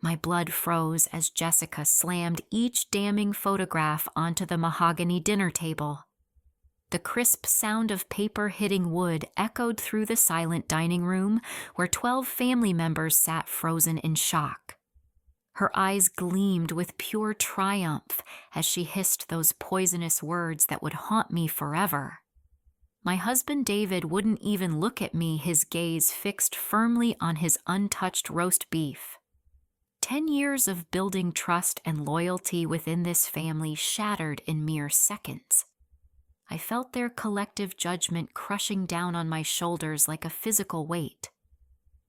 My blood froze as Jessica slammed each damning photograph onto the mahogany dinner table. The crisp sound of paper hitting wood echoed through the silent dining room where 12 family members sat frozen in shock. Her eyes gleamed with pure triumph as she hissed those poisonous words that would haunt me forever. My husband David wouldn't even look at me, his gaze fixed firmly on his untouched roast beef. 10 years of building trust and loyalty within this family shattered in mere seconds. I felt their collective judgment crushing down on my shoulders like a physical weight.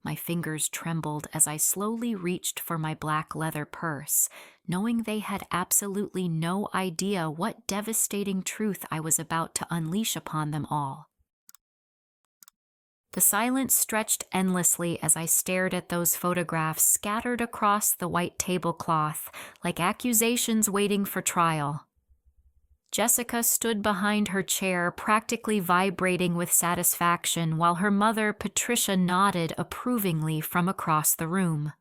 My fingers trembled as I slowly reached for my black leather purse, knowing they had absolutely no idea what devastating truth I was about to unleash upon them all. The silence stretched endlessly as I stared at those photographs scattered across the white tablecloth, like accusations waiting for trial. Jessica stood behind her chair, practically vibrating with satisfaction, while her mother, Patricia, nodded approvingly from across the room.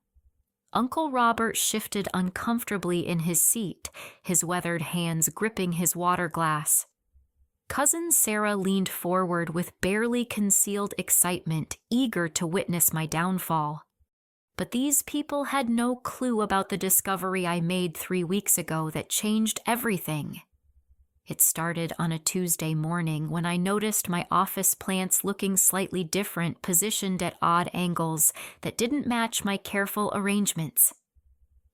Uncle Robert shifted uncomfortably in his seat, his weathered hands gripping his water glass. Cousin Sarah leaned forward with barely concealed excitement, eager to witness my downfall. But these people had no clue about the discovery I made 3 weeks ago that changed everything. It started on a Tuesday morning when I noticed my office plants looking slightly different, positioned at odd angles that didn't match my careful arrangements.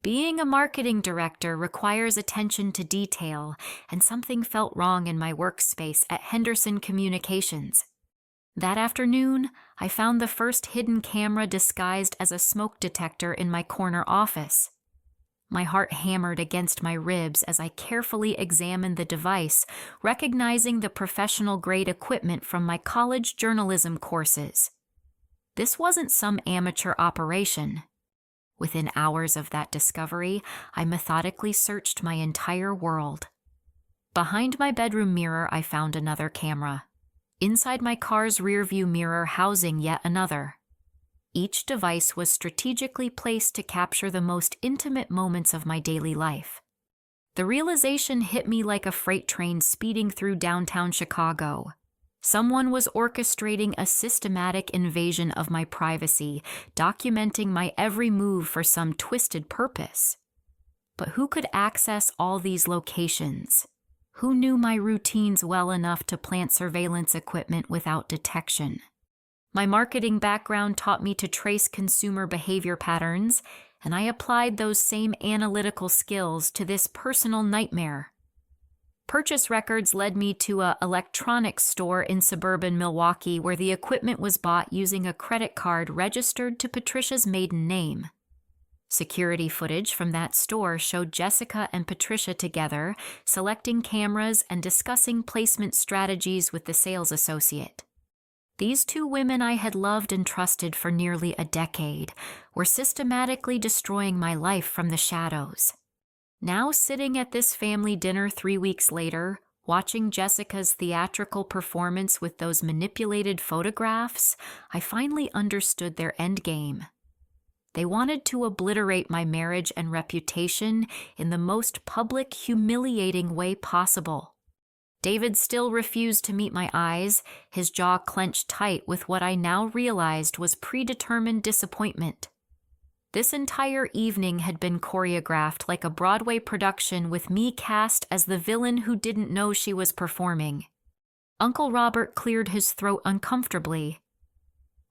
Being a marketing director requires attention to detail, and something felt wrong in my workspace at Henderson Communications. That afternoon, I found the first hidden camera disguised as a smoke detector in my corner office. My heart hammered against my ribs as I carefully examined the device, recognizing the professional-grade equipment from my college journalism courses. This wasn't some amateur operation. Within hours of that discovery, I methodically searched my entire world. Behind my bedroom mirror, I found another camera. Inside my car's rearview mirror, housing yet another. Each device was strategically placed to capture the most intimate moments of my daily life. The realization hit me like a freight train speeding through downtown Chicago. Someone was orchestrating a systematic invasion of my privacy, documenting my every move for some twisted purpose. But who could access all these locations? Who knew my routines well enough to plant surveillance equipment without detection? My marketing background taught me to trace consumer behavior patterns, and I applied those same analytical skills to this personal nightmare. Purchase records led me to an electronics store in suburban Milwaukee where the equipment was bought using a credit card registered to Patricia's maiden name. Security footage from that store showed Jessica and Patricia together, selecting cameras and discussing placement strategies with the sales associate. These 2 women I had loved and trusted for nearly a decade were systematically destroying my life from the shadows. Now sitting at this family dinner 3 weeks later, watching Jessica's theatrical performance with those manipulated photographs, I finally understood their endgame. They wanted to obliterate my marriage and reputation in the most public, humiliating way possible. David still refused to meet my eyes, his jaw clenched tight with what I now realized was predetermined disappointment. This entire evening had been choreographed like a Broadway production with me cast as the villain who didn't know she was performing. Uncle Robert cleared his throat uncomfortably.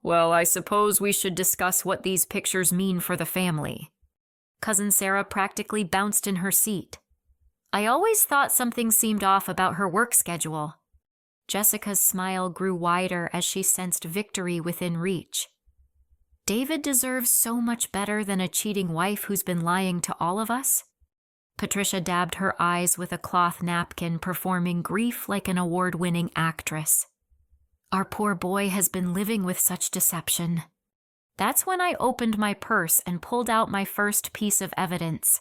"Well, I suppose we should discuss what these pictures mean for the family." Cousin Sarah practically bounced in her seat. I always thought something seemed off about her work schedule. Jessica's smile grew wider as she sensed victory within reach. David deserves so much better than a cheating wife who's been lying to all of us. Patricia dabbed her eyes with a cloth napkin, performing grief like an award-winning actress. Our poor boy has been living with such deception. That's when I opened my purse and pulled out my first piece of evidence.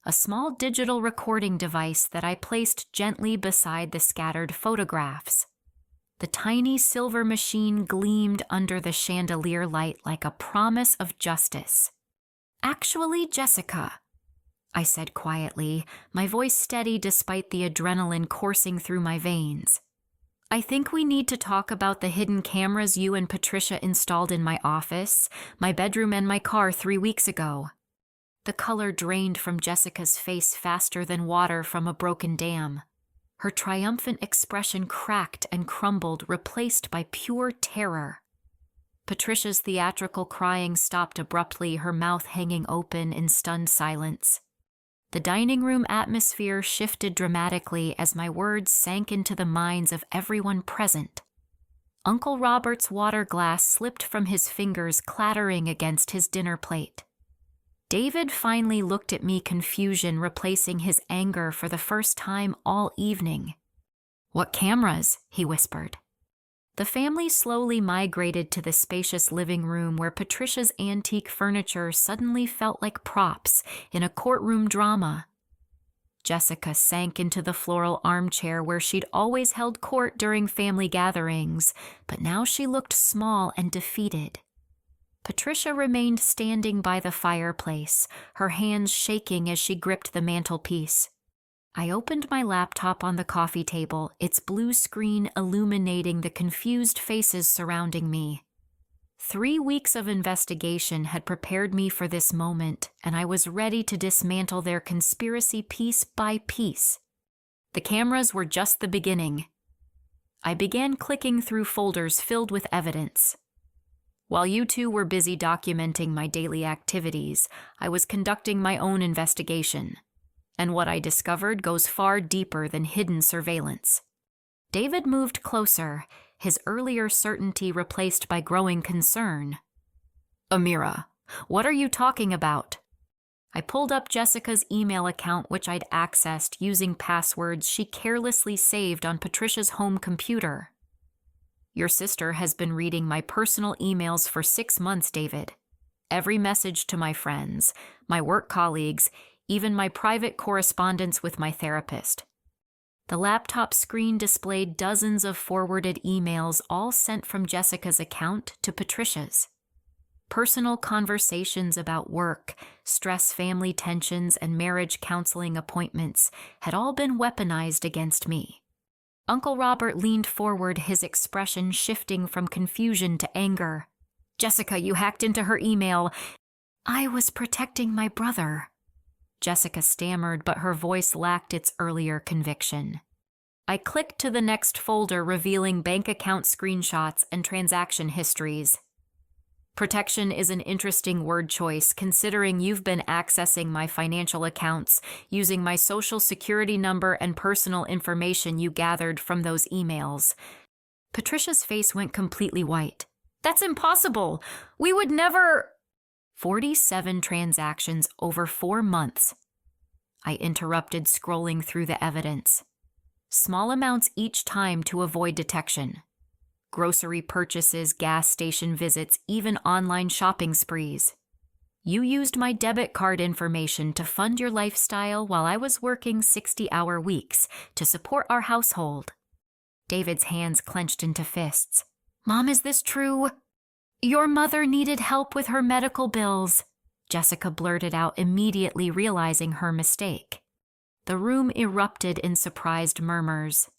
A small digital recording device that I placed gently beside the scattered photographs. The tiny silver machine gleamed under the chandelier light like a promise of justice. "Actually, Jessica," I said quietly, my voice steady despite the adrenaline coursing through my veins. "I think we need to talk about the hidden cameras you and Patricia installed in my office, my bedroom, and my car 3 weeks ago." The color drained from Jessica's face faster than water from a broken dam. Her triumphant expression cracked and crumbled, replaced by pure terror. Patricia's theatrical crying stopped abruptly, her mouth hanging open in stunned silence. The dining room atmosphere shifted dramatically as my words sank into the minds of everyone present. Uncle Robert's water glass slipped from his fingers, clattering against his dinner plate. David finally looked at me, confusion replacing his anger for the first time all evening. "What cameras?" he whispered. The family slowly migrated to the spacious living room where Patricia's antique furniture suddenly felt like props in a courtroom drama. Jessica sank into the floral armchair where she'd always held court during family gatherings, but now she looked small and defeated. Patricia remained standing by the fireplace, her hands shaking as she gripped the mantelpiece. I opened my laptop on the coffee table, its blue screen illuminating the confused faces surrounding me. 3 weeks of investigation had prepared me for this moment, and I was ready to dismantle their conspiracy piece by piece. The cameras were just the beginning. I began clicking through folders filled with evidence. While you two were busy documenting my daily activities, I was conducting my own investigation. And what I discovered goes far deeper than hidden surveillance. David moved closer, his earlier certainty replaced by growing concern. "Amira, what are you talking about?" I pulled up Jessica's email account, which I'd accessed using passwords she carelessly saved on Patricia's home computer. "Your sister has been reading my personal emails for 6 months, David. Every message to my friends, my work colleagues, even my private correspondence with my therapist." The laptop screen displayed dozens of forwarded emails, all sent from Jessica's account to Patricia's. Personal conversations about work, stress, family tensions, and marriage counseling appointments had all been weaponized against me. Uncle Robert leaned forward, his expression shifting from confusion to anger. "Jessica, you hacked into her email." "I was protecting my brother," Jessica stammered, but her voice lacked its earlier conviction. I clicked to the next folder, revealing bank account screenshots and transaction histories. "Protection is an interesting word choice, considering you've been accessing my financial accounts using my social security number and personal information you gathered from those emails." Patricia's face went completely white. "That's impossible! We would never—" 47 transactions over 4 months. I interrupted, scrolling through the evidence. Small amounts each time to avoid detection. Grocery purchases, gas station visits, even online shopping sprees. You used my debit card information to fund your lifestyle while I was working 60-hour weeks to support our household. David's hands clenched into fists. "Mom, is this true?" "Your mother needed help with her medical bills," Jessica blurted out, immediately realizing her mistake. The room erupted in surprised murmurs.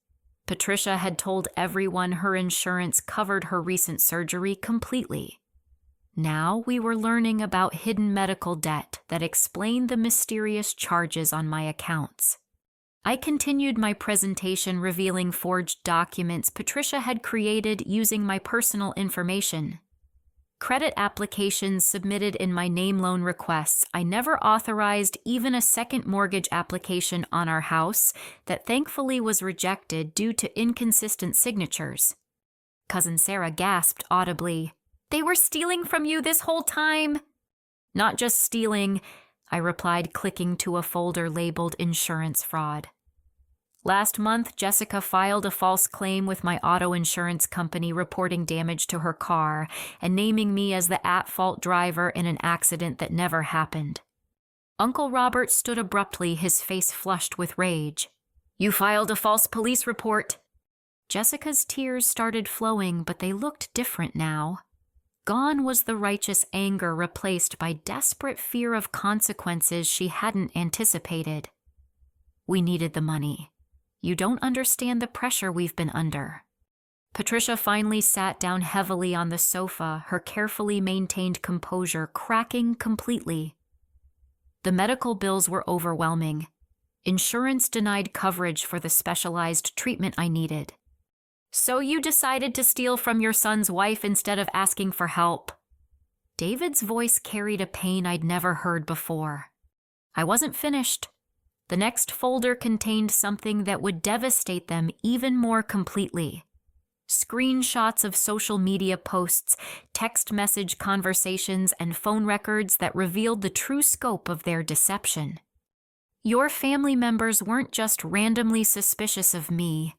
Patricia had told everyone her insurance covered her recent surgery completely. Now we were learning about hidden medical debt that explained the mysterious charges on my accounts. I continued my presentation, revealing forged documents Patricia had created using my personal information. Credit applications submitted in my name loan requests. I never authorized even a second mortgage application on our house that thankfully was rejected due to inconsistent signatures. Cousin Sarah gasped audibly. "They were stealing from you this whole time." "Not just stealing," I replied, clicking to a folder labeled insurance fraud. "Last month, Jessica filed a false claim with my auto insurance company, reporting damage to her car and naming me as the at-fault driver in an accident that never happened." Uncle Robert stood abruptly, his face flushed with rage. "You filed a false police report." Jessica's tears started flowing, but they looked different now. Gone was the righteous anger replaced by desperate fear of consequences she hadn't anticipated. We needed the money. You don't understand the pressure we've been under. Patricia finally sat down heavily on the sofa, her carefully maintained composure cracking completely. The medical bills were overwhelming. Insurance denied coverage for the specialized treatment I needed. So you decided to steal from your son's wife instead of asking for help. David's voice carried a pain I'd never heard before. I wasn't finished. The next folder contained something that would devastate them even more completely. Screenshots of social media posts, text message conversations, and phone records that revealed the true scope of their deception. Your family members weren't just randomly suspicious of me,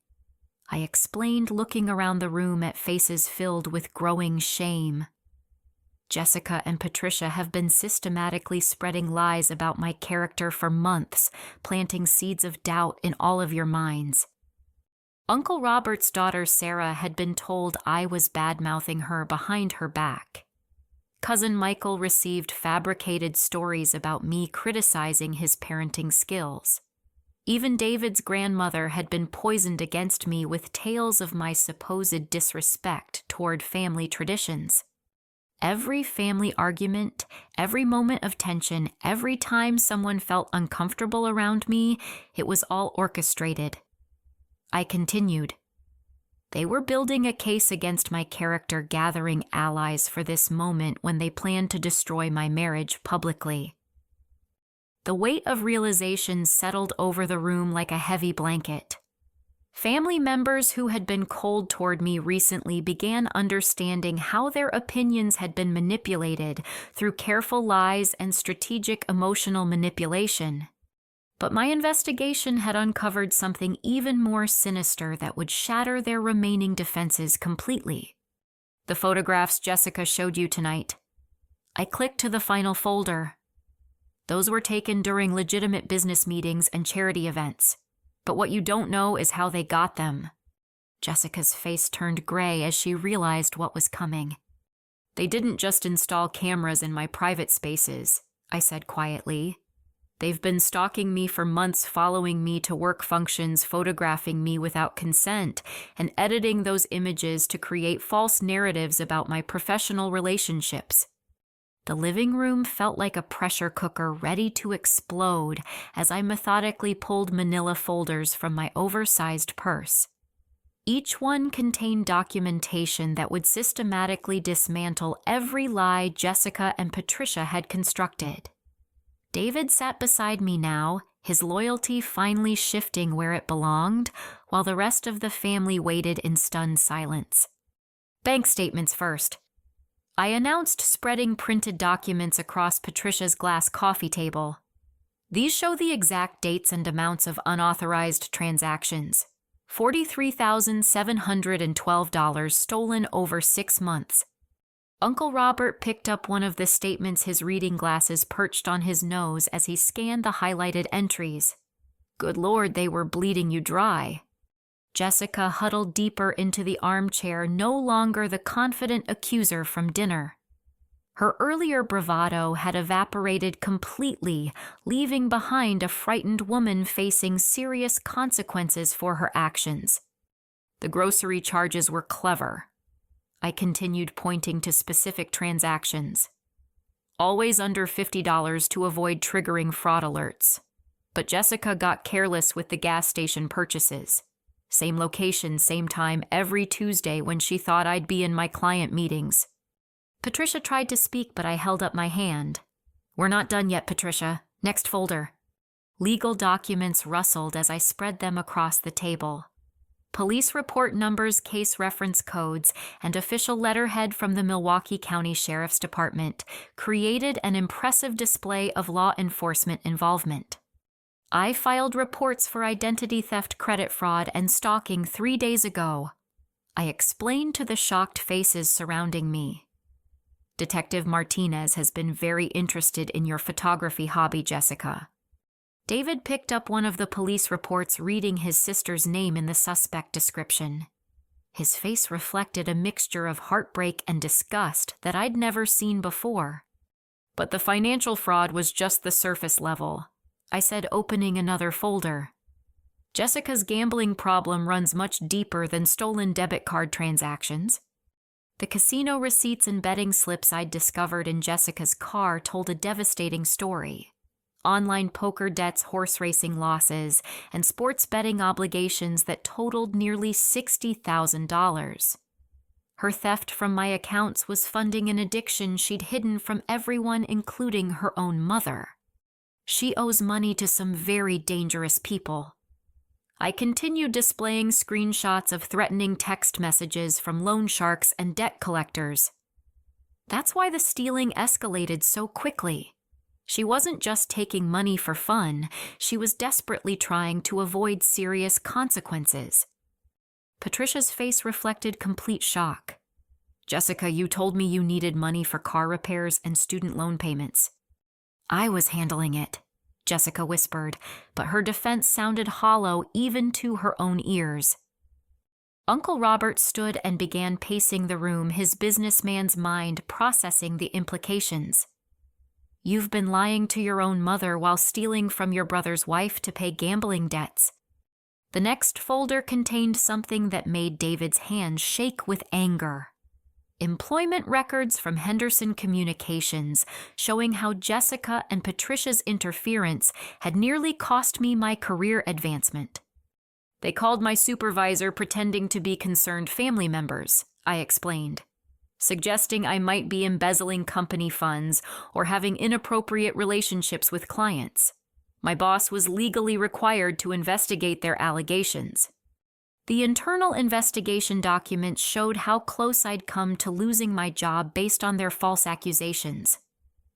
I explained, looking around the room at faces filled with growing shame. Jessica and Patricia have been systematically spreading lies about my character for months, planting seeds of doubt in all of your minds. Uncle Robert's daughter Sarah had been told I was bad-mouthing her behind her back. Cousin Michael received fabricated stories about me criticizing his parenting skills. Even David's grandmother had been poisoned against me with tales of my supposed disrespect toward family traditions. Every family argument, every moment of tension, every time someone felt uncomfortable around me, it was all orchestrated. I continued. They were building a case against my character, gathering allies for this moment when they planned to destroy my marriage publicly. The weight of realization settled over the room like a heavy blanket. Family members who had been cold toward me recently began understanding how their opinions had been manipulated through careful lies and strategic emotional manipulation. But my investigation had uncovered something even more sinister that would shatter their remaining defenses completely. The photographs Jessica showed you tonight. I clicked to the final folder. Those were taken during legitimate business meetings and charity events. But what you don't know is how they got them. Jessica's face turned gray as she realized what was coming. They didn't just install cameras in my private spaces, I said quietly. They've been stalking me for months, following me to work functions, photographing me without consent, and editing those images to create false narratives about my professional relationships. The living room felt like a pressure cooker ready to explode as I methodically pulled manila folders from my oversized purse. Each one contained documentation that would systematically dismantle every lie Jessica and Patricia had constructed. David sat beside me now, his loyalty finally shifting where it belonged, while the rest of the family waited in stunned silence. Bank statements first. I announced, spreading printed documents across Patricia's glass coffee table. These show the exact dates and amounts of unauthorized transactions. $43,712 stolen over 6 months. Uncle Robert picked up one of the statements, his reading glasses perched on his nose as he scanned the highlighted entries. Good Lord, they were bleeding you dry. Jessica huddled deeper into the armchair, no longer the confident accuser from dinner. Her earlier bravado had evaporated completely, leaving behind a frightened woman facing serious consequences for her actions. The grocery charges were clever. I continued, pointing to specific transactions. Always under $50 to avoid triggering fraud alerts. But Jessica got careless with the gas station purchases. Same location, same time, every Tuesday when she thought I'd be in my client meetings. Patricia tried to speak, but I held up my hand. We're not done yet, Patricia. Next folder. Legal documents rustled as I spread them across the table. Police report numbers, case reference codes, and official letterhead from the Milwaukee County Sheriff's Department created an impressive display of law enforcement involvement. I filed reports for identity theft, credit fraud, and stalking 3 days ago. I explained to the shocked faces surrounding me. Detective Martinez has been very interested in your photography hobby, Jessica. David picked up one of the police reports, reading his sister's name in the suspect description. His face reflected a mixture of heartbreak and disgust that I'd never seen before. But the financial fraud was just the surface level, I said, opening another folder. Jessica's gambling problem runs much deeper than stolen debit card transactions. The casino receipts and betting slips I'd discovered in Jessica's car told a devastating story. Online poker debts, horse racing losses, and sports betting obligations that totaled nearly $60,000. Her theft from my accounts was funding an addiction she'd hidden from everyone, including her own mother. She owes money to some very dangerous people. I continued displaying screenshots of threatening text messages from loan sharks and debt collectors. That's why the stealing escalated so quickly. She wasn't just taking money for fun, she was desperately trying to avoid serious consequences. Patricia's face reflected complete shock. Jessica, you told me you needed money for car repairs and student loan payments. I was handling it, Jessica whispered, but her defense sounded hollow even to her own ears. Uncle Robert stood and began pacing the room, his businessman's mind processing the implications. You've been lying to your own mother while stealing from your brother's wife to pay gambling debts. The next folder contained something that made David's hands shake with anger. Employment records from Henderson Communications showing how Jessica and Patricia's interference had nearly cost me my career advancement. They called my supervisor pretending to be concerned family members, I explained, suggesting I might be embezzling company funds or having inappropriate relationships with clients. My boss was legally required to investigate their allegations. The internal investigation documents showed how close I'd come to losing my job based on their false accusations.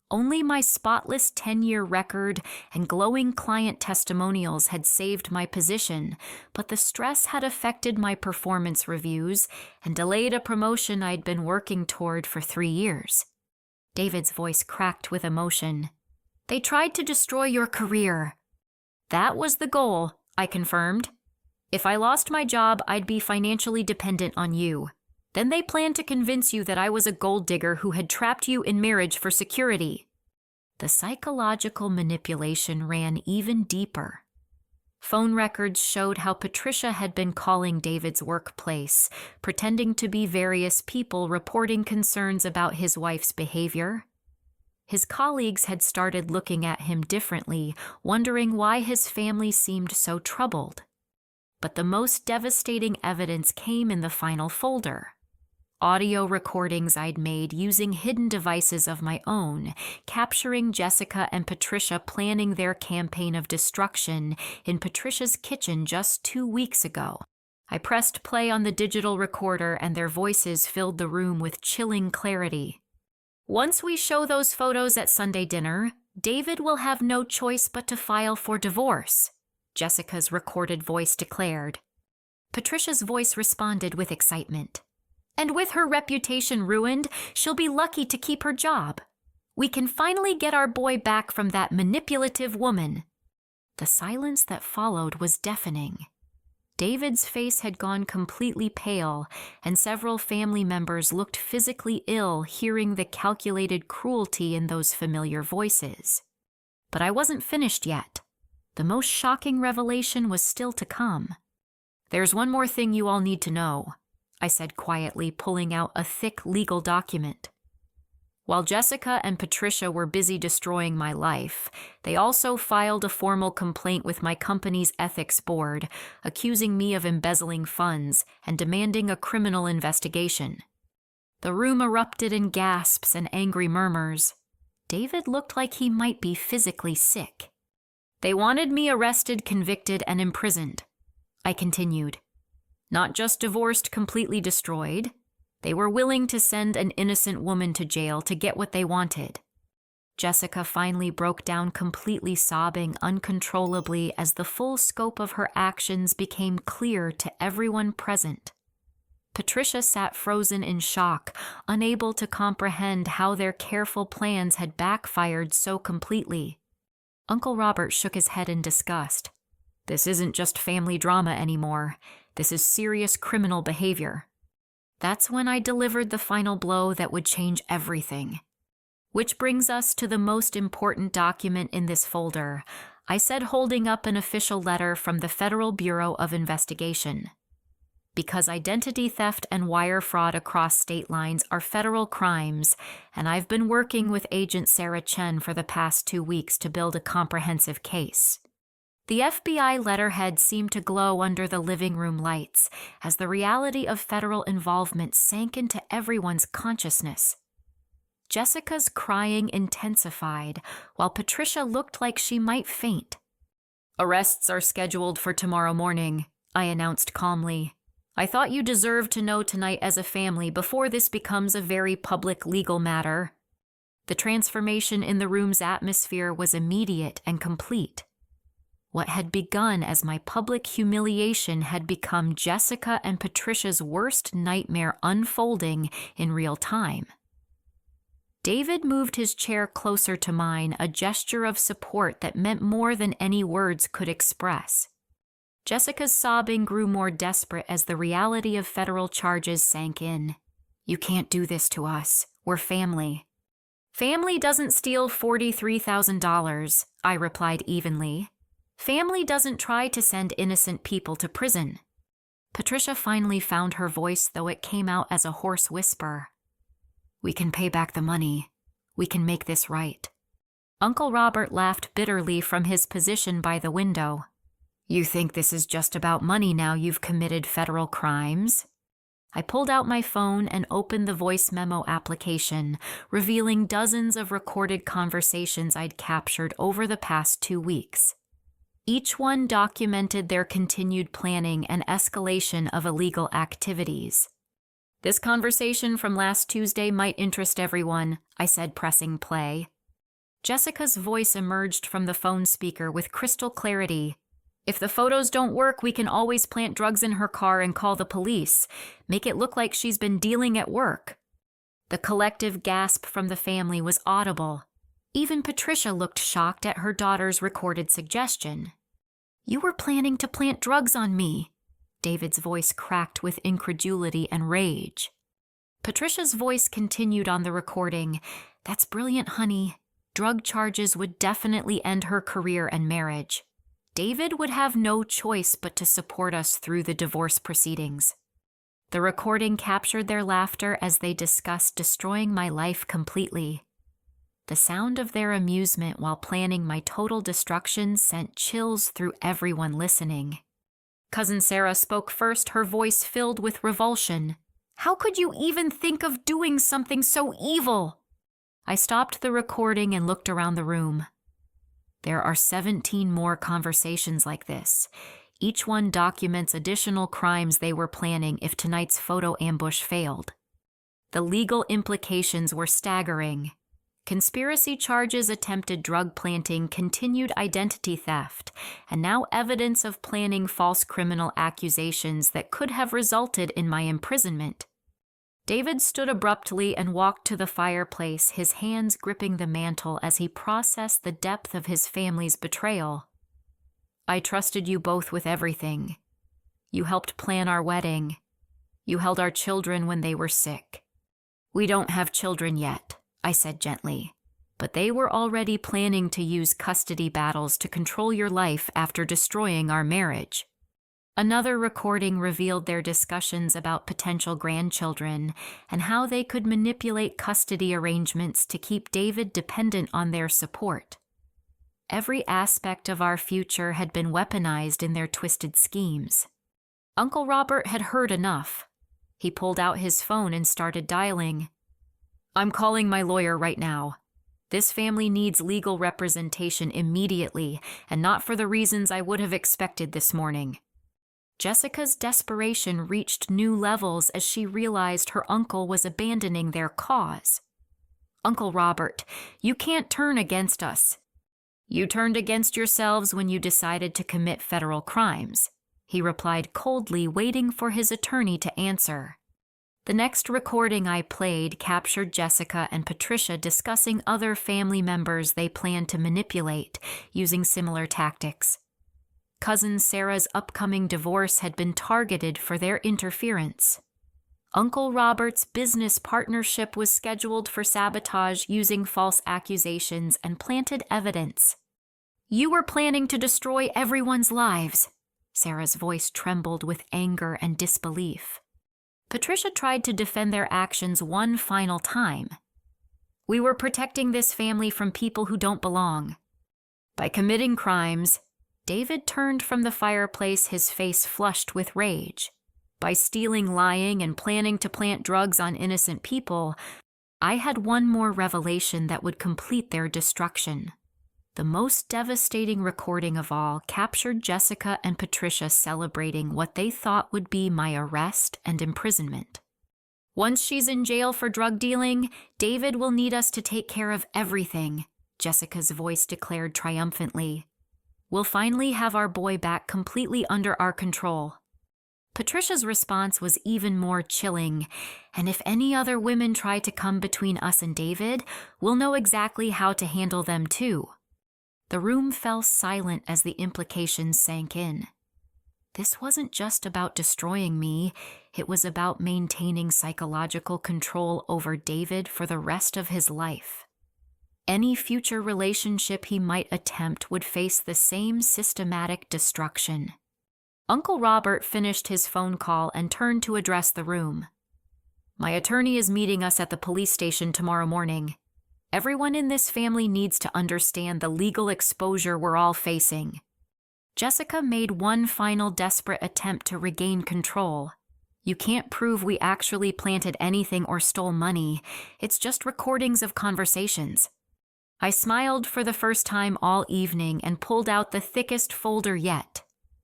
Only my spotless 10-year record and glowing client testimonials had saved my position, but the stress had affected my performance reviews and delayed a promotion I'd been working toward for 3 years. David's voice cracked with emotion. They tried to destroy your career. That was the goal, I confirmed. If I lost my job, I'd be financially dependent on you. Then they planned to convince you that I was a gold digger who had trapped you in marriage for security. The psychological manipulation ran even deeper. Phone records showed how Patricia had been calling David's workplace, pretending to be various people reporting concerns about his wife's behavior. His colleagues had started looking at him differently, wondering why his family seemed so troubled. But the most devastating evidence came in the final folder. Audio recordings I'd made using hidden devices of my own, capturing Jessica and Patricia planning their campaign of destruction in Patricia's kitchen just 2 weeks ago. I pressed play on the digital recorder and their voices filled the room with chilling clarity. Once we show those photos at Sunday dinner, David will have no choice but to file for divorce, Jessica's recorded voice declared. Patricia's voice responded with excitement. And with her reputation ruined, she'll be lucky to keep her job. We can finally get our boy back from that manipulative woman. The silence that followed was deafening. David's face had gone completely pale, and several family members looked physically ill hearing the calculated cruelty in those familiar voices. But I wasn't finished yet. The most shocking revelation was still to come. There's one more thing you all need to know, I said quietly, pulling out a thick legal document. While Jessica and Patricia were busy destroying my life, they also filed a formal complaint with my company's ethics board, accusing me of embezzling funds and demanding a criminal investigation. The room erupted in gasps and angry murmurs. David looked like he might be physically sick. They wanted me arrested, convicted, and imprisoned, I continued. Not just divorced, completely destroyed. They were willing to send an innocent woman to jail to get what they wanted. Jessica finally broke down, completely sobbing uncontrollably as the full scope of her actions became clear to everyone present. Patricia sat frozen in shock, unable to comprehend how their careful plans had backfired so completely. Uncle Robert shook his head in disgust. This isn't just family drama anymore. This is serious criminal behavior. That's when I delivered the final blow that would change everything. Which brings us to the most important document in this folder, I said, holding up an official letter from the Federal Bureau of Investigation. Because identity theft and wire fraud across state lines are federal crimes, and I've been working with Agent Sarah Chen for the past 2 weeks to build a comprehensive case. The FBI letterhead seemed to glow under the living room lights as the reality of federal involvement sank into everyone's consciousness. Jessica's crying intensified, while Patricia looked like she might faint. "Arrests are scheduled for tomorrow morning," I announced calmly. "I thought you deserved to know tonight as a family before this becomes a very public legal matter." The transformation in the room's atmosphere was immediate and complete. What had begun as my public humiliation had become Jessica and Patricia's worst nightmare unfolding in real time. David moved his chair closer to mine, a gesture of support that meant more than any words could express. Jessica's sobbing grew more desperate as the reality of federal charges sank in. "You can't do this to us. We're family." "Family doesn't steal $43,000, I replied evenly. "Family doesn't try to send innocent people to prison." Patricia finally found her voice, though it came out as a hoarse whisper. "We can pay back the money. We can make this right." Uncle Robert laughed bitterly from his position by the window. "You think this is just about money now you've committed federal crimes?" I pulled out my phone and opened the voice memo application, revealing dozens of recorded conversations I'd captured over the past 2 weeks. Each one documented their continued planning and escalation of illegal activities. "This conversation from last Tuesday might interest everyone," I said, pressing play. Jessica's voice emerged from the phone speaker with crystal clarity. "If the photos don't work, we can always plant drugs in her car and call the police. Make it look like she's been dealing at work." The collective gasp from the family was audible. Even Patricia looked shocked at her daughter's recorded suggestion. "You were planning to plant drugs on me." David's voice cracked with incredulity and rage. Patricia's voice continued on the recording. "That's brilliant, honey. Drug charges would definitely end her career and marriage. David would have no choice but to support us through the divorce proceedings." The recording captured their laughter as they discussed destroying my life completely. The sound of their amusement while planning my total destruction sent chills through everyone listening. Cousin Sarah spoke first, her voice filled with revulsion. "How could you even think of doing something so evil?" I stopped the recording and looked around the room. There are 17 more conversations like this. Each one documents additional crimes they were planning if tonight's photo ambush failed. The legal implications were staggering. Conspiracy charges, attempted drug planting, continued identity theft, and now evidence of planning false criminal accusations that could have resulted in my imprisonment. David stood abruptly and walked to the fireplace, his hands gripping the mantel as he processed the depth of his family's betrayal. "I trusted you both with everything. You helped plan our wedding. You held our children when they were sick. We don't have children yet," I said gently, "but they were already planning to use custody battles to control your life after destroying our marriage." Another recording revealed their discussions about potential grandchildren and how they could manipulate custody arrangements to keep David dependent on their support. Every aspect of our future had been weaponized in their twisted schemes. Uncle Robert had heard enough. He pulled out his phone and started dialing. "I'm calling my lawyer right now. This family needs legal representation immediately, and not for the reasons I would have expected this morning." Jessica's desperation reached new levels as she realized her uncle was abandoning their cause. "Uncle Robert, you can't turn against us. You turned against yourselves when you decided to commit federal crimes," he replied coldly, waiting for his attorney to answer. The next recording I played captured Jessica and Patricia discussing other family members they planned to manipulate using similar tactics. Cousin Sarah's upcoming divorce had been targeted for their interference. Uncle Robert's business partnership was scheduled for sabotage using false accusations and planted evidence. You were planning to destroy everyone's lives. Sarah's voice trembled with anger and disbelief. Patricia tried to defend their actions one final time. We were protecting this family from people who don't belong. By committing crimes, David turned from the fireplace, his face flushed with rage. By stealing, lying, and planning to plant drugs on innocent people, I had one more revelation that would complete their destruction. The most devastating recording of all captured Jessica and Patricia celebrating what they thought would be my arrest and imprisonment. Once she's in jail for drug dealing, David will need us to take care of everything, Jessica's voice declared triumphantly. We'll finally have our boy back completely under our control. Patricia's response was even more chilling, and if any other women try to come between us and David, we'll know exactly how to handle them too. The room fell silent as the implications sank in. This wasn't just about destroying me, it was about maintaining psychological control over David for the rest of his life. Any future relationship he might attempt would face the same systematic destruction. Uncle Robert finished his phone call and turned to address the room. My attorney is meeting us at the police station tomorrow morning. Everyone in this family needs to understand the legal exposure we're all facing. Jessica made one final desperate attempt to regain control. You can't prove we actually planted anything or stole money. It's just recordings of conversations. I smiled for the first time all evening and pulled out the thickest folder yet.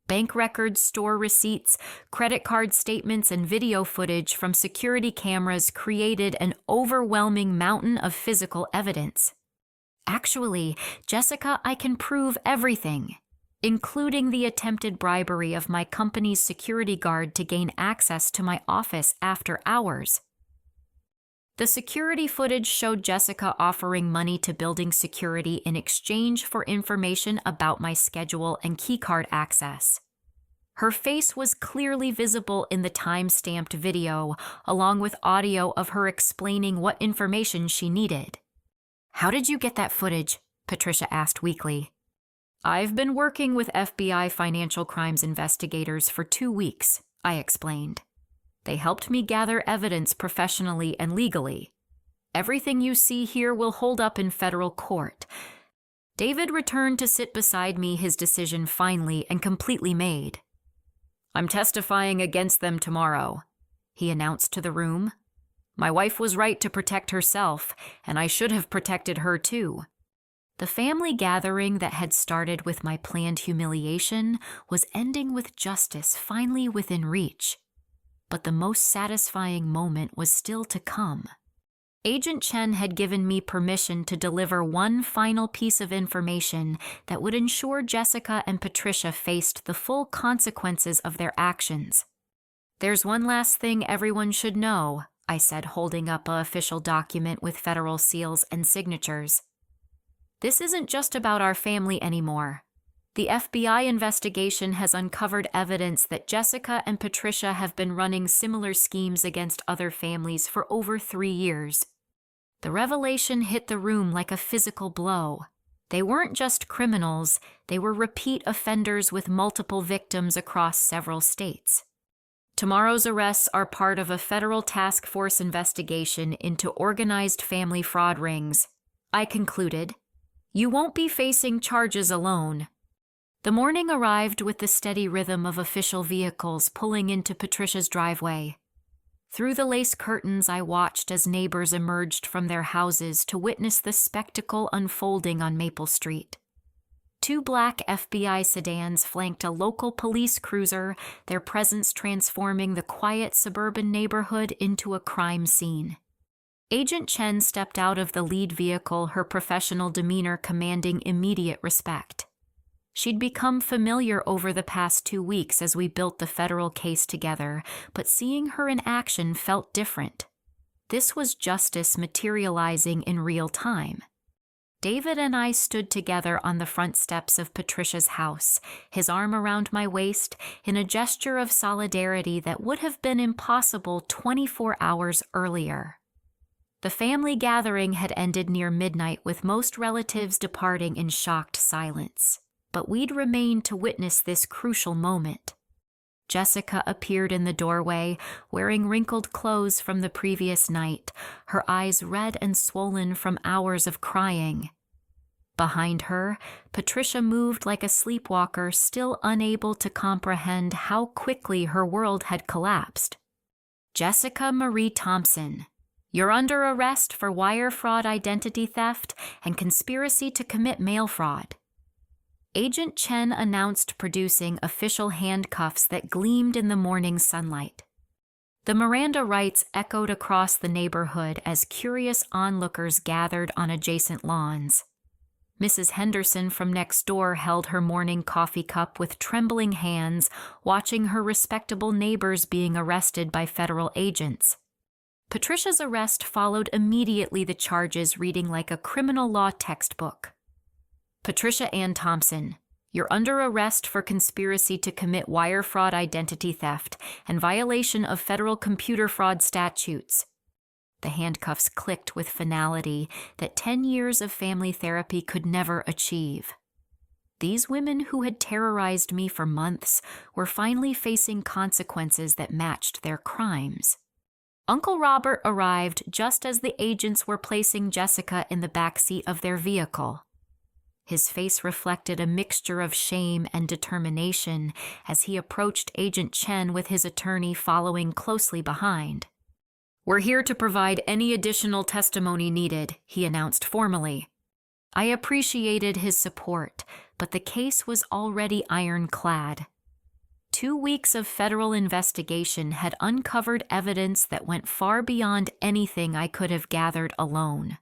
Bank records, store receipts, credit card statements, and video footage from security cameras created an overwhelming mountain of physical evidence. Actually, Jessica, I can prove everything, including the attempted bribery of my company's security guard to gain access to my office after hours. The security footage showed Jessica offering money to building security in exchange for information about my schedule and keycard access. Her face was clearly visible in the time-stamped video, along with audio of her explaining what information she needed. How did you get that footage? Patricia asked weakly. I've been working with FBI financial crimes investigators for 2 weeks, I explained. They helped me gather evidence professionally and legally. Everything you see here will hold up in federal court. David returned to sit beside me, his decision finally and completely made. I'm testifying against them tomorrow, he announced to the room. My wife was right to protect herself, and I should have protected her too. The family gathering that had started with my planned humiliation was ending with justice finally within reach. But the most satisfying moment was still to come. Agent Chen had given me permission to deliver one final piece of information that would ensure Jessica and Patricia faced the full consequences of their actions. There's one last thing everyone should know, I said, holding up an official document with federal seals and signatures. This isn't just about our family anymore. The FBI investigation has uncovered evidence that Jessica and Patricia have been running similar schemes against other families for over 3 years. The revelation hit the room like a physical blow. They weren't just criminals, they were repeat offenders with multiple victims across several states. Tomorrow's arrests are part of a federal task force investigation into organized family fraud rings. I concluded. You won't be facing charges alone. The morning arrived with the steady rhythm of official vehicles pulling into Patricia's driveway. Through the lace curtains, I watched as neighbors emerged from their houses to witness the spectacle unfolding on Maple Street. 2 black FBI sedans flanked a local police cruiser, their presence transforming the quiet suburban neighborhood into a crime scene. Agent Chen stepped out of the lead vehicle, her professional demeanor commanding immediate respect. She'd become familiar over the past 2 weeks as we built the federal case together, but seeing her in action felt different. This was justice materializing in real time. David and I stood together on the front steps of Patricia's house, his arm around my waist, in a gesture of solidarity that would have been impossible 24 hours earlier. The family gathering had ended near midnight, with most relatives departing in shocked silence, but we'd remained to witness this crucial moment. Jessica appeared in the doorway, wearing wrinkled clothes from the previous night, her eyes red and swollen from hours of crying. Behind her, Patricia moved like a sleepwalker, still unable to comprehend how quickly her world had collapsed. Jessica Marie Thompson, you're under arrest for wire fraud, identity theft, and conspiracy to commit mail fraud. Agent Chen announced, producing official handcuffs that gleamed in the morning sunlight. The Miranda rights echoed across the neighborhood as curious onlookers gathered on adjacent lawns. Mrs. Henderson from next door held her morning coffee cup with trembling hands, watching her respectable neighbors being arrested by federal agents. Patricia's arrest followed immediately, the charges reading like a criminal law textbook. Patricia Ann Thompson, you're under arrest for conspiracy to commit wire fraud, identity theft, and violation of federal computer fraud statutes. The handcuffs clicked with finality that 10 years of family therapy could never achieve. These women who had terrorized me for months were finally facing consequences that matched their crimes. Uncle Robert arrived just as the agents were placing Jessica in the backseat of their vehicle. His face reflected a mixture of shame and determination as he approached Agent Chen with his attorney following closely behind. "We're here to provide any additional testimony needed," he announced formally. I appreciated his support, but the case was already ironclad. 2 weeks of federal investigation had uncovered evidence that went far beyond anything I could have gathered alone.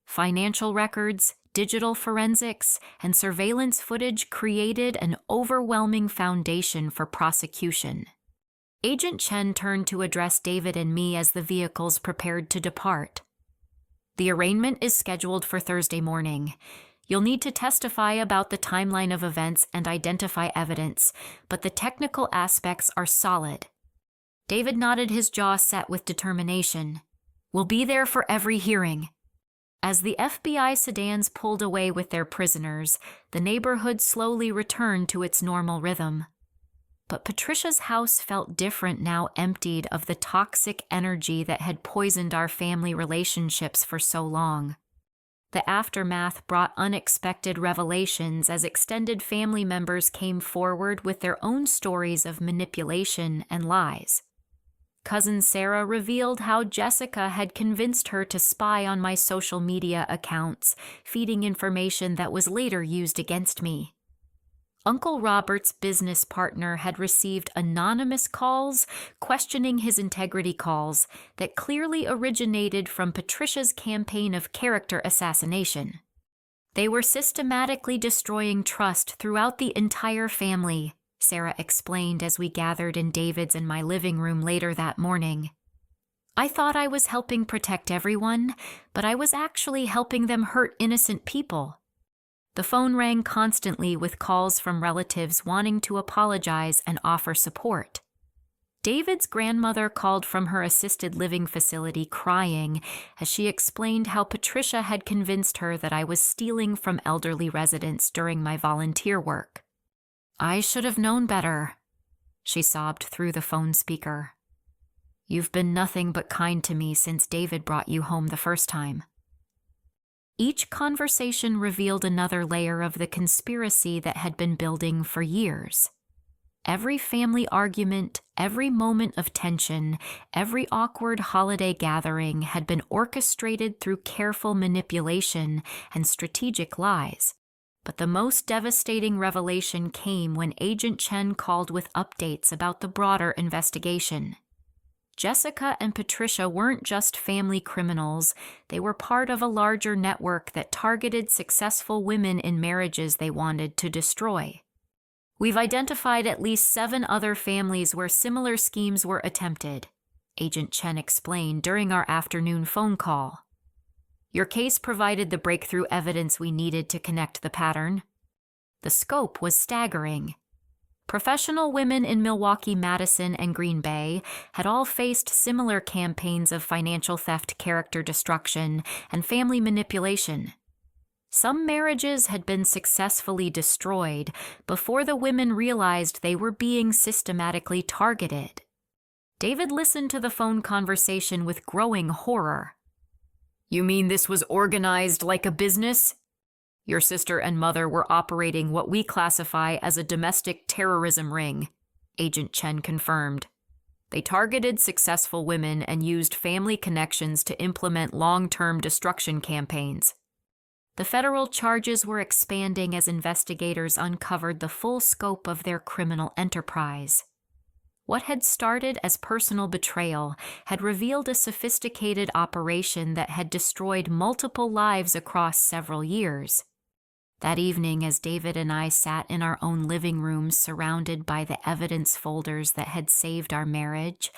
Financial records, digital forensics, and surveillance footage created an overwhelming foundation for prosecution. Agent Chen turned to address David and me as the vehicles prepared to depart. "The arraignment is scheduled for Thursday morning. You'll need to testify about the timeline of events and identify evidence, but the technical aspects are solid." David nodded, his jaw set with determination. "We'll be there for every hearing." As the FBI sedans pulled away with their prisoners, the neighborhood slowly returned to its normal rhythm. But Patricia's house felt different now, emptied of the toxic energy that had poisoned our family relationships for so long. The aftermath brought unexpected revelations as extended family members came forward with their own stories of manipulation and lies. Cousin Sarah revealed how Jessica had convinced her to spy on my social media accounts, feeding information that was later used against me. Uncle Robert's business partner had received anonymous calls questioning his integrity calls that clearly originated from Patricia's campaign of character assassination. They were systematically destroying trust throughout the entire family, Sarah explained as we gathered in David's and my living room later that morning. "I thought I was helping protect everyone, but I was actually helping them hurt innocent people." The phone rang constantly with calls from relatives wanting to apologize and offer support. David's grandmother called from her assisted living facility crying as she explained how Patricia had convinced her that I was stealing from elderly residents during my volunteer work. "I should have known better," she sobbed through the phone speaker. "You've been nothing but kind to me since David brought you home the first time." Each conversation revealed another layer of the conspiracy that had been building for years. Every family argument, every moment of tension, every awkward holiday gathering had been orchestrated through careful manipulation and strategic lies. But the most devastating revelation came when Agent Chen called with updates about the broader investigation. Jessica and Patricia weren't just family criminals, they were part of a larger network that targeted successful women in marriages they wanted to destroy. "We've identified at least 7 other families where similar schemes were attempted," Agent Chen explained during our afternoon phone call. Your case provided the breakthrough evidence we needed to connect the pattern. The scope was staggering. Professional women in Milwaukee, Madison, and Green Bay had all faced similar campaigns of financial theft, character destruction, and family manipulation. Some marriages had been successfully destroyed before the women realized they were being systematically targeted. David listened to the phone conversation with growing horror. "You mean this was organized like a business? Your sister and mother were operating what we classify as a domestic terrorism ring," Agent Chen confirmed. "They targeted successful women and used family connections to implement long-term destruction campaigns." The federal charges were expanding as investigators uncovered the full scope of their criminal enterprise. What had started as personal betrayal had revealed a sophisticated operation that had destroyed multiple lives across several years. That evening, as David and I sat in our own living rooms surrounded by the evidence folders that had saved our marriage,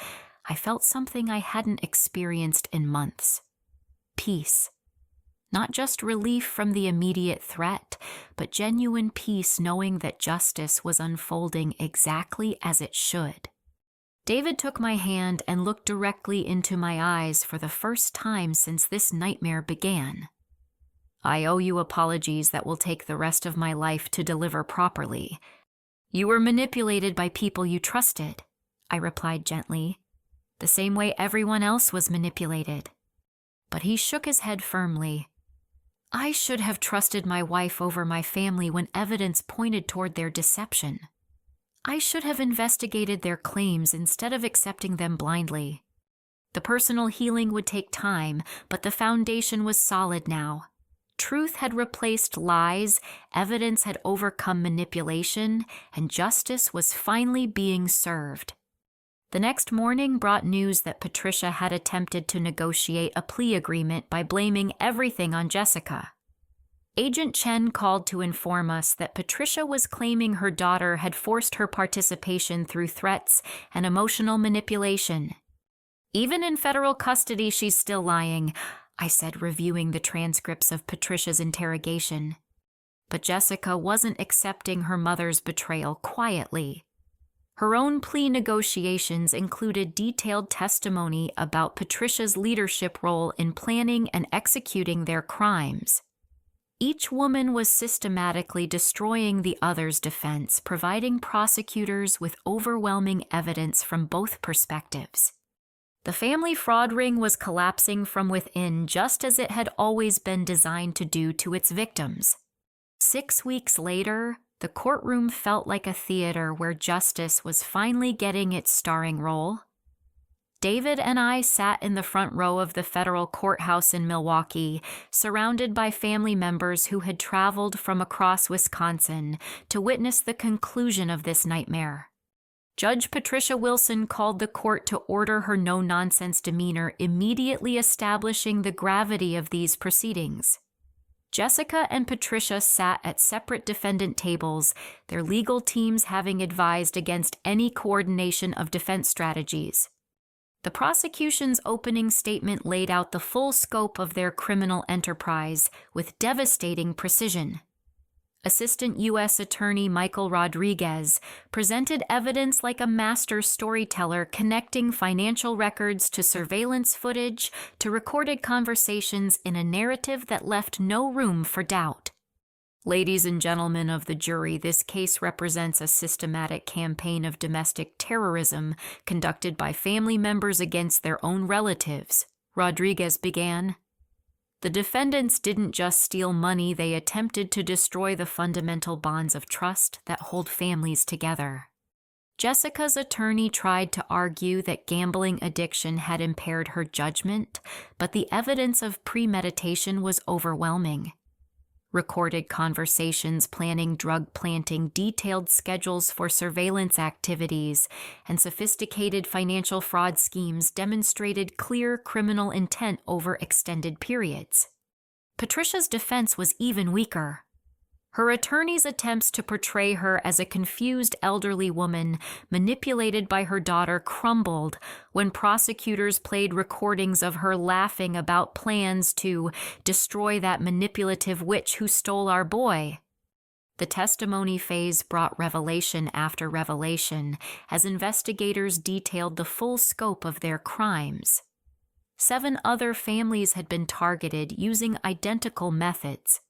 I felt something I hadn't experienced in months. Peace. Not just relief from the immediate threat, but genuine peace knowing that justice was unfolding exactly as it should. David took my hand and looked directly into my eyes for the first time since this nightmare began. "I owe you apologies that will take the rest of my life to deliver properly. You were manipulated by people you trusted," I replied gently, "the same way everyone else was manipulated." But he shook his head firmly. "I should have trusted my wife over my family when evidence pointed toward their deception. I should have investigated their claims instead of accepting them blindly. The personal healing would take time, but the foundation was solid now. Truth had replaced lies, evidence had overcome manipulation, and justice was finally being served." The next morning brought news that Patricia had attempted to negotiate a plea agreement by blaming everything on Jessica. Agent Chen called to inform us that Patricia was claiming her daughter had forced her participation through threats and emotional manipulation. "Even in federal custody, she's still lying," I said, reviewing the transcripts of Patricia's interrogation. But Jessica wasn't accepting her mother's betrayal quietly. Her own plea negotiations included detailed testimony about Patricia's leadership role in planning and executing their crimes. Each woman was systematically destroying the other's defense, providing prosecutors with overwhelming evidence from both perspectives. The family fraud ring was collapsing from within just as it had always been designed to do to its victims. 6 weeks later, the courtroom felt like a theater where justice was finally getting its starring role. David and I sat in the front row of the federal courthouse in Milwaukee, surrounded by family members who had traveled from across Wisconsin to witness the conclusion of this nightmare. Judge Patricia Wilson called the court to order her no-nonsense demeanor, immediately establishing the gravity of these proceedings. Jessica and Patricia sat at separate defendant tables, their legal teams having advised against any coordination of defense strategies. The prosecution's opening statement laid out the full scope of their criminal enterprise with devastating precision. Assistant U.S. Attorney Michael Rodriguez presented evidence like a master storyteller, connecting financial records to surveillance footage to recorded conversations in a narrative that left no room for doubt. "Ladies and gentlemen of the jury, this case represents a systematic campaign of domestic terrorism conducted by family members against their own relatives," Rodriguez began. "The defendants didn't just steal money, they attempted to destroy the fundamental bonds of trust that hold families together." Jessica's attorney tried to argue that gambling addiction had impaired her judgment, but the evidence of premeditation was overwhelming. Recorded conversations planning drug planting, detailed schedules for surveillance activities, and sophisticated financial fraud schemes demonstrated clear criminal intent over extended periods. Patricia's defense was even weaker. Her attorney's attempts to portray her as a confused elderly woman manipulated by her daughter crumbled when prosecutors played recordings of her laughing about plans to destroy that manipulative witch who stole our boy. The testimony phase brought revelation after revelation as investigators detailed the full scope of their crimes. 7 other families had been targeted using identical methods.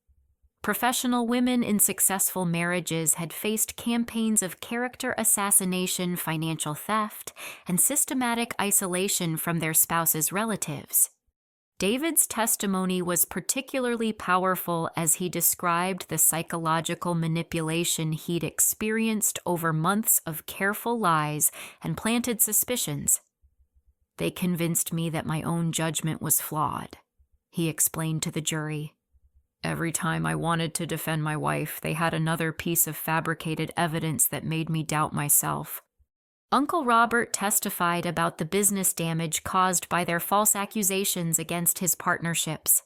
Professional women in successful marriages had faced campaigns of character assassination, financial theft, and systematic isolation from their spouse's relatives. David's testimony was particularly powerful as he described the psychological manipulation he'd experienced over months of careful lies and planted suspicions. "They convinced me that my own judgment was flawed," he explained to the jury. "Every time I wanted to defend my wife, they had another piece of fabricated evidence that made me doubt myself." Uncle Robert testified about the business damage caused by their false accusations against his partnerships.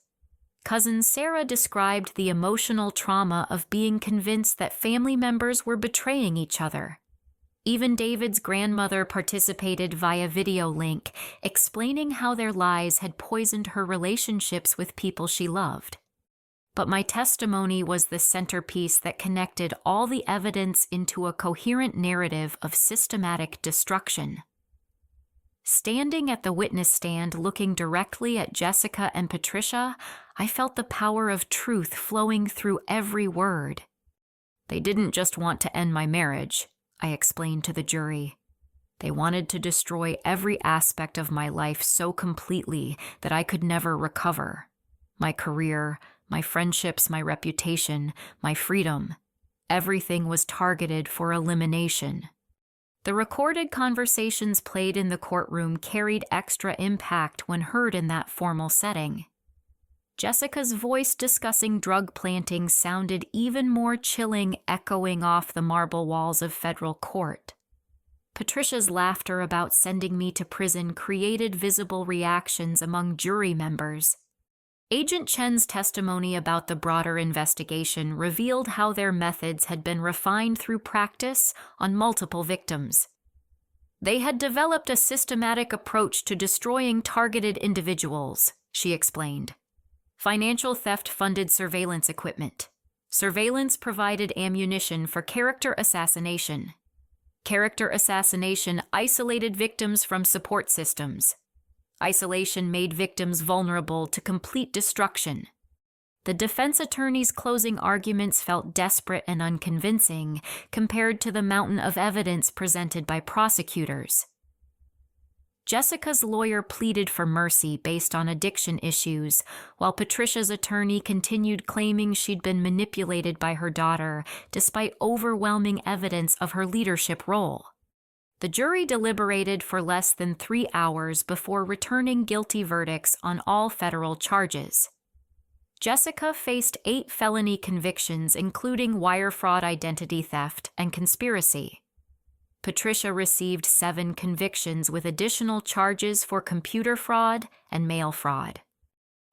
Cousin Sarah described the emotional trauma of being convinced that family members were betraying each other. Even David's grandmother participated via video link, explaining how their lies had poisoned her relationships with people she loved. But my testimony was the centerpiece that connected all the evidence into a coherent narrative of systematic destruction. Standing at the witness stand looking directly at Jessica and Patricia, I felt the power of truth flowing through every word. "They didn't just want to end my marriage," I explained to the jury. "They wanted to destroy every aspect of my life so completely that I could never recover. My career, my friendships, my reputation, my freedom. Everything was targeted for elimination." The recorded conversations played in the courtroom carried extra impact when heard in that formal setting. Jessica's voice discussing drug planting sounded even more chilling, echoing off the marble walls of federal court. Patricia's laughter about sending me to prison created visible reactions among jury members. Agent Chen's testimony about the broader investigation revealed how their methods had been refined through practice on multiple victims. They had developed a systematic approach to destroying targeted individuals, she explained. Financial theft funded surveillance equipment. Surveillance provided ammunition for character assassination. Character assassination isolated victims from support systems. Isolation made victims vulnerable to complete destruction. The defense attorney's closing arguments felt desperate and unconvincing compared to the mountain of evidence presented by prosecutors. Jessica's lawyer pleaded for mercy based on addiction issues, while Patricia's attorney continued claiming she'd been manipulated by her daughter despite overwhelming evidence of her leadership role. The jury deliberated for less than 3 hours before returning guilty verdicts on all federal charges. Jessica faced 8 felony convictions, including wire fraud, identity theft, and conspiracy. Patricia received 7 convictions with additional charges for computer fraud and mail fraud.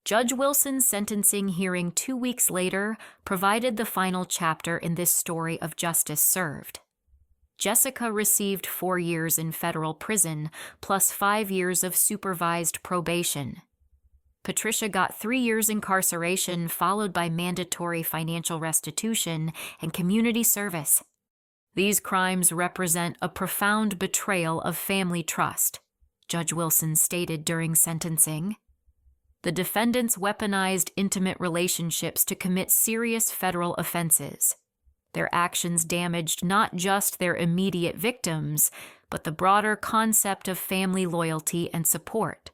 Judge Wilson's sentencing hearing 2 weeks later provided the final chapter in this story of justice served. Jessica received 4 years in federal prison, plus 5 years of supervised probation. Patricia got 3 years incarceration, followed by mandatory financial restitution and community service. These crimes represent a profound betrayal of family trust, Judge Wilson stated during sentencing. The defendants weaponized intimate relationships to commit serious federal offenses. Their actions damaged not just their immediate victims, but the broader concept of family loyalty and support.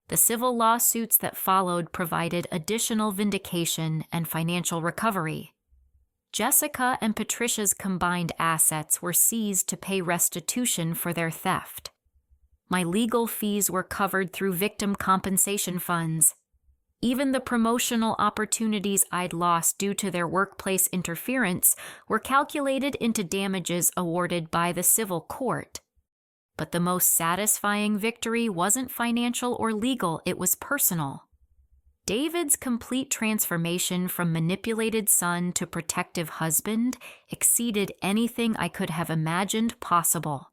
The civil lawsuits that followed provided additional vindication and financial recovery. Jessica and Patricia's combined assets were seized to pay restitution for their theft. My legal fees were covered through victim compensation funds. Even the promotional opportunities I'd lost due to their workplace interference were calculated into damages awarded by the civil court. But the most satisfying victory wasn't financial or legal, it was personal. David's complete transformation from manipulated son to protective husband exceeded anything I could have imagined possible.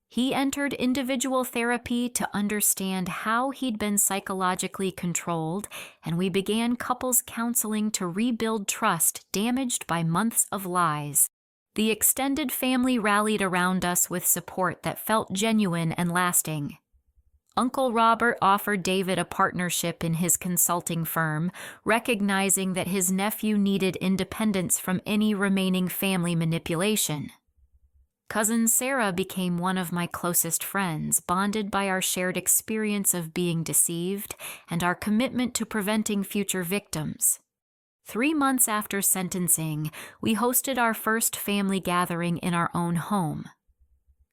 He entered individual therapy to understand how he'd been psychologically controlled, and we began couples counseling to rebuild trust damaged by months of lies. The extended family rallied around us with support that felt genuine and lasting. Uncle Robert offered David a partnership in his consulting firm, recognizing that his nephew needed independence from any remaining family manipulation. Cousin Sarah became one of my closest friends, bonded by our shared experience of being deceived and our commitment to preventing future victims. 3 months after sentencing, we hosted our first family gathering in our own home.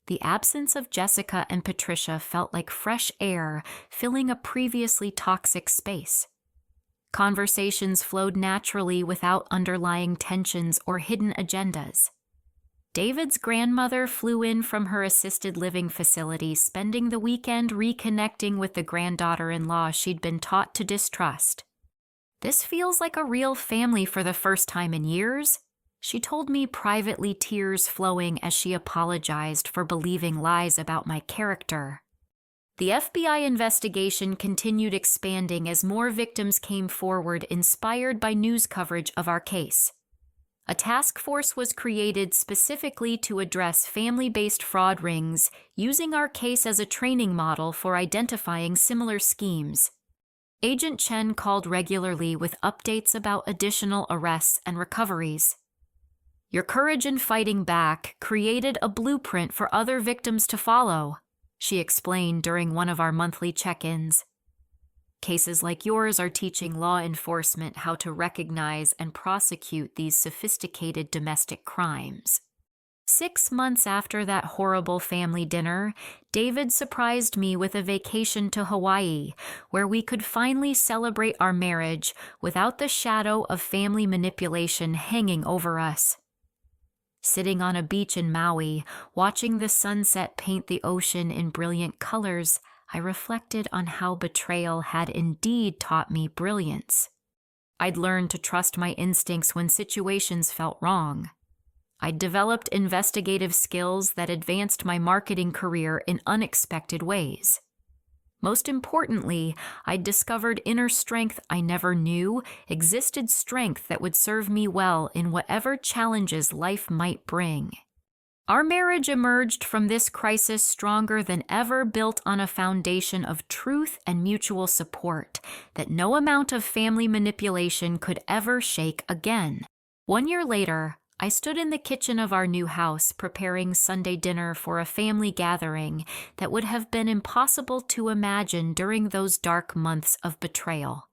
The absence of Jessica and Patricia felt like fresh air filling a previously toxic space. Conversations flowed naturally without underlying tensions or hidden agendas. David's grandmother flew in from her assisted living facility, spending the weekend reconnecting with the granddaughter-in-law she'd been taught to distrust. "This feels like a real family for the first time in years," she told me, privately, tears flowing as she apologized for believing lies about my character. The FBI investigation continued expanding as more victims came forward, inspired by news coverage of our case. A task force was created specifically to address family-based fraud rings, using our case as a training model for identifying similar schemes. Agent Chen called regularly with updates about additional arrests and recoveries. "Your courage in fighting back created a blueprint for other victims to follow," she explained during one of our monthly check-ins. "Cases like yours are teaching law enforcement how to recognize and prosecute these sophisticated domestic crimes." 6 months after that horrible family dinner, David surprised me with a vacation to Hawaii, where we could finally celebrate our marriage without the shadow of family manipulation hanging over us. Sitting on a beach in Maui, watching the sunset paint the ocean in brilliant colors, I reflected on how betrayal had indeed taught me brilliance. I'd learned to trust my instincts when situations felt wrong. I'd developed investigative skills that advanced my marketing career in unexpected ways. Most importantly, I'd discovered inner strength I never knew existed, strength that would serve me well in whatever challenges life might bring. Our marriage emerged from this crisis stronger than ever, built on a foundation of truth and mutual support that no amount of family manipulation could ever shake again. 1 year later, I stood in the kitchen of our new house preparing Sunday dinner for a family gathering that would have been impossible to imagine during those dark months of betrayal.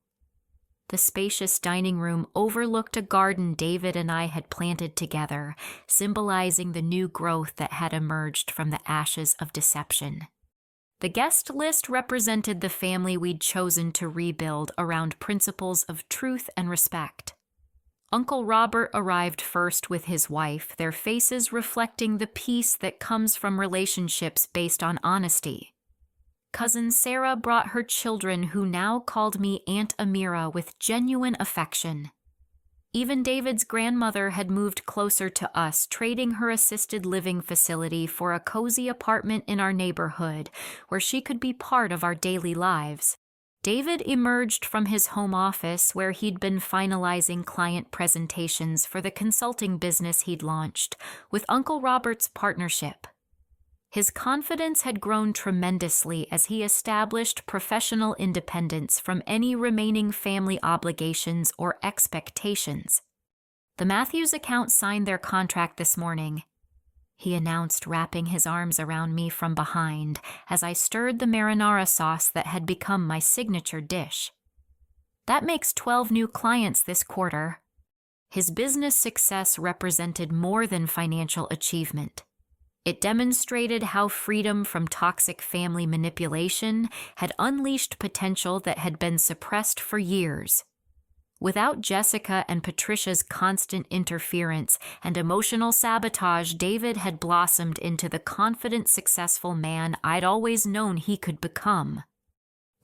The spacious dining room overlooked a garden David and I had planted together, symbolizing the new growth that had emerged from the ashes of deception. The guest list represented the family we'd chosen to rebuild around principles of truth and respect. Uncle Robert arrived first with his wife, their faces reflecting the peace that comes from relationships based on honesty. Cousin Sarah brought her children, who now called me Aunt Amira with genuine affection. Even David's grandmother had moved closer to us, trading her assisted living facility for a cozy apartment in our neighborhood where she could be part of our daily lives. David emerged from his home office, where he'd been finalizing client presentations for the consulting business he'd launched, with Uncle Robert's partnership. His confidence had grown tremendously as he established professional independence from any remaining family obligations or expectations. "The Matthews account signed their contract this morning," he announced, wrapping his arms around me from behind as I stirred the marinara sauce that had become my signature dish. "That makes 12 new clients this quarter." His business success represented more than financial achievement. It demonstrated how freedom from toxic family manipulation had unleashed potential that had been suppressed for years. Without Jessica and Patricia's constant interference and emotional sabotage, David had blossomed into the confident, successful man I'd always known he could become.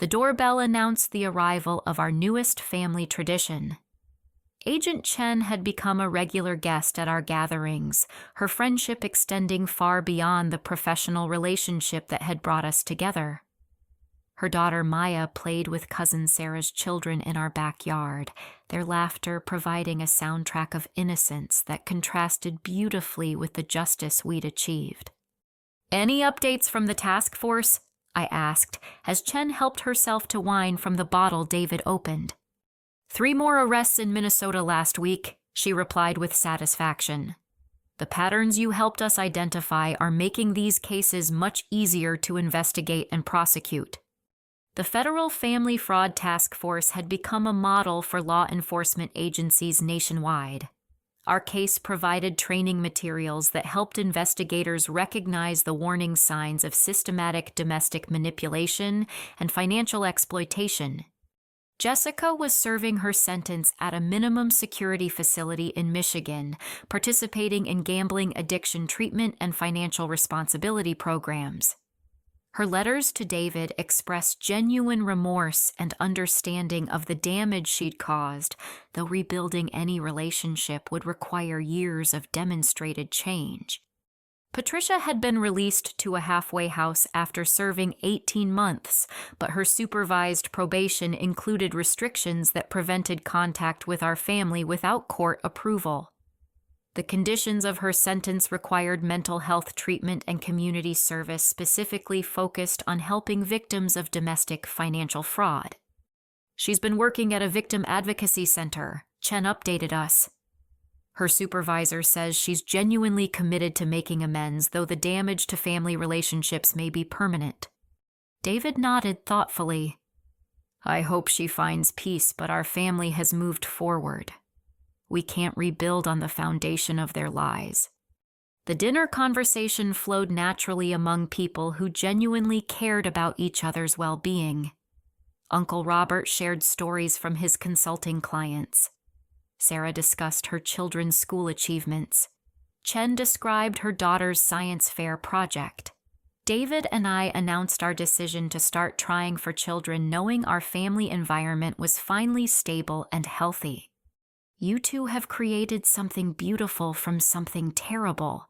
The doorbell announced the arrival of our newest family tradition. Agent Chen had become a regular guest at our gatherings, her friendship extending far beyond the professional relationship that had brought us together. Her daughter Maya played with cousin Sarah's children in our backyard, their laughter providing a soundtrack of innocence that contrasted beautifully with the justice we'd achieved. "Any updates from the task force?" I asked, as Chen helped herself to wine from the bottle David opened. "3 more arrests in Minnesota last week," she replied with satisfaction. "The patterns you helped us identify are making these cases much easier to investigate and prosecute." The Federal Family Fraud Task Force had become a model for law enforcement agencies nationwide. Our case provided training materials that helped investigators recognize the warning signs of systematic domestic manipulation and financial exploitation. Jessica was serving her sentence at a minimum security facility in Michigan, participating in gambling addiction treatment and financial responsibility programs. Her letters to David expressed genuine remorse and understanding of the damage she'd caused, though rebuilding any relationship would require years of demonstrated change. Patricia had been released to a halfway house after serving 18 months, but her supervised probation included restrictions that prevented contact with our family without court approval. The conditions of her sentence required mental health treatment and community service specifically focused on helping victims of domestic financial fraud. "She's been working at a victim advocacy center," Chen updated us. Her supervisor says she's genuinely committed to making amends, though the damage to family relationships may be permanent. David nodded thoughtfully. "I hope she finds peace, but our family has moved forward. We can't rebuild on the foundation of their lies." The dinner conversation flowed naturally among people who genuinely cared about each other's well-being. Uncle Robert shared stories from his consulting clients. Sarah discussed her children's school achievements. Chen described her daughter's science fair project. David and I announced our decision to start trying for children, knowing our family environment was finally stable and healthy. "You two have created something beautiful from something terrible."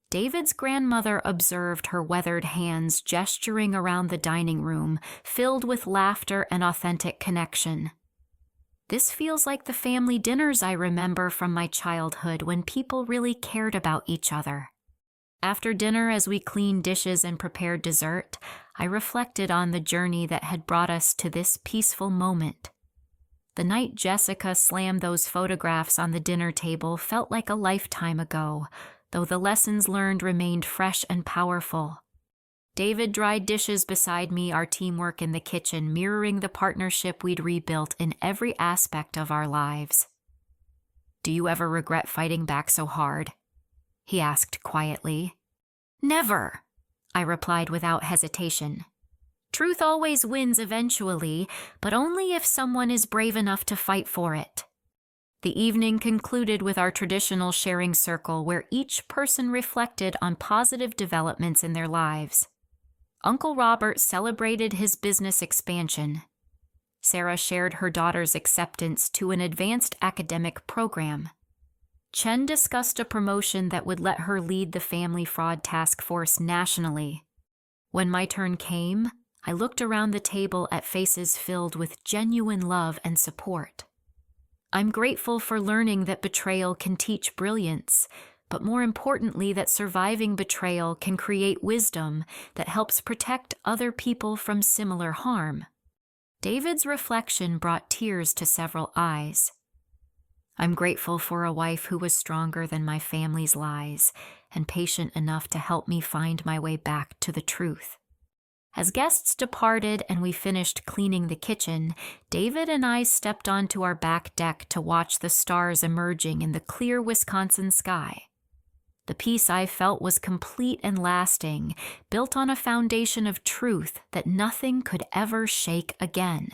David's grandmother observed her weathered hands gesturing around the dining room, filled with laughter and authentic connection. "This feels like the family dinners I remember from my childhood when people really cared about each other." After dinner, as we cleaned dishes and prepared dessert, I reflected on the journey that had brought us to this peaceful moment. The night Jessica slammed those photographs on the dinner table felt like a lifetime ago, though the lessons learned remained fresh and powerful. David dried dishes beside me, our teamwork in the kitchen mirroring the partnership we'd rebuilt in every aspect of our lives. "Do you ever regret fighting back so hard?" he asked quietly. "Never," I replied without hesitation. "Truth always wins eventually, but only if someone is brave enough to fight for it." The evening concluded with our traditional sharing circle where each person reflected on positive developments in their lives. Uncle Robert celebrated his business expansion. Sarah shared her daughter's acceptance to an advanced academic program. Chen discussed a promotion that would let her lead the Family Fraud Task Force nationally. When my turn came, I looked around the table at faces filled with genuine love and support. I'm grateful for learning that betrayal can teach brilliance, but more importantly that surviving betrayal can create wisdom that helps protect other people from similar harm. David's reflection brought tears to several eyes. I'm grateful for a wife who was stronger than my family's lies and patient enough to help me find my way back to the truth. As guests departed and we finished cleaning the kitchen, David and I stepped onto our back deck to watch the stars emerging in the clear Wisconsin sky. The peace I felt was complete and lasting, built on a foundation of truth that nothing could ever shake again.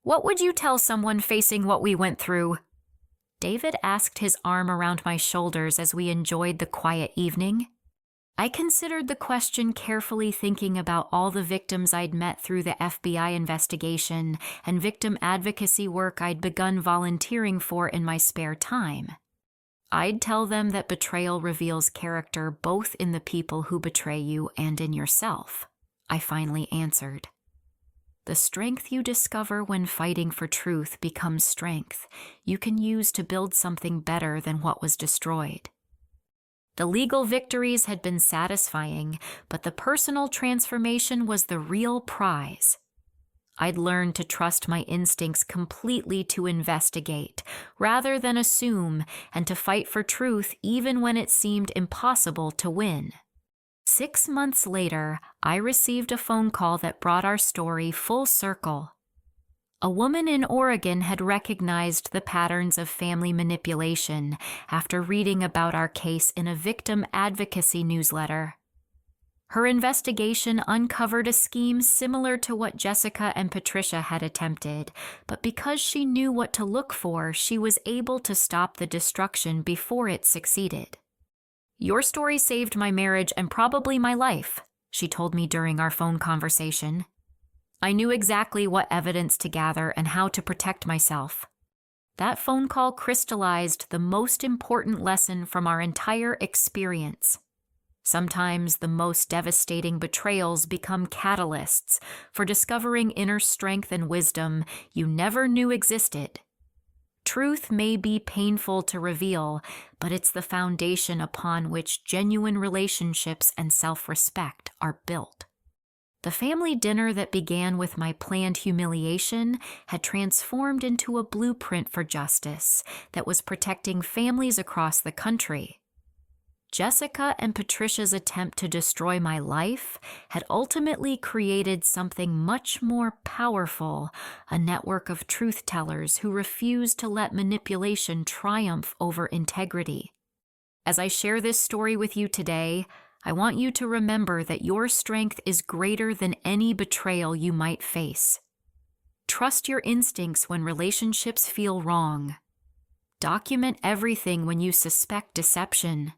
"What would you tell someone facing what we went through?" David asked, his arm around my shoulders as we enjoyed the quiet evening. I considered the question carefully, thinking about all the victims I'd met through the FBI investigation and victim advocacy work I'd begun volunteering for in my spare time. I'd tell them that betrayal reveals character both in the people who betray you and in yourself, I finally answered. The strength you discover when fighting for truth becomes strength you can use to build something better than what was destroyed. The legal victories had been satisfying, but the personal transformation was the real prize. I'd learned to trust my instincts completely, to investigate rather than assume, and to fight for truth even when it seemed impossible to win. 6 months later, I received a phone call that brought our story full circle. A woman in Oregon had recognized the patterns of family manipulation after reading about our case in a victim advocacy newsletter. Her investigation uncovered a scheme similar to what Jessica and Patricia had attempted, but because she knew what to look for, she was able to stop the destruction before it succeeded. "Your story saved my marriage and probably my life," she told me during our phone conversation. "I knew exactly what evidence to gather and how to protect myself." That phone call crystallized the most important lesson from our entire experience. Sometimes the most devastating betrayals become catalysts for discovering inner strength and wisdom you never knew existed. Truth may be painful to reveal, but it's the foundation upon which genuine relationships and self-respect are built. The family dinner that began with my planned humiliation had transformed into a blueprint for justice that was protecting families across the country. Jessica and Patricia's attempt to destroy my life had ultimately created something much more powerful, a network of truth-tellers who refused to let manipulation triumph over integrity. As I share this story with you today, I want you to remember that your strength is greater than any betrayal you might face. Trust your instincts when relationships feel wrong. Document everything when you suspect deception.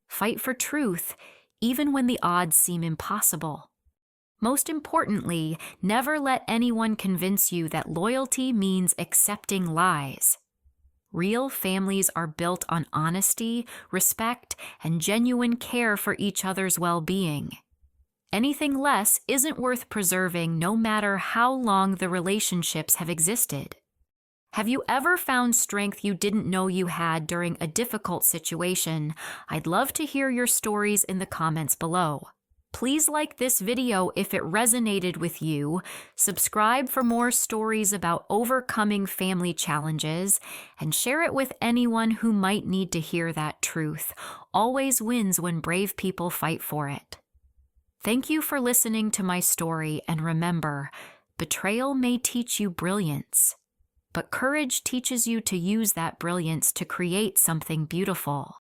Fight for truth, even when the odds seem impossible. Most importantly, never let anyone convince you that loyalty means accepting lies. Real families are built on honesty, respect, and genuine care for each other's well-being. Anything less isn't worth preserving, no matter how long the relationships have existed. Have you ever found strength you didn't know you had during a difficult situation? I'd love to hear your stories in the comments below. Please like this video if it resonated with you, subscribe for more stories about overcoming family challenges, and share it with anyone who might need to hear that truth always wins when brave people fight for it. Thank you for listening to my story, and remember, betrayal may teach you brilliance, but courage teaches you to use that brilliance to create something beautiful.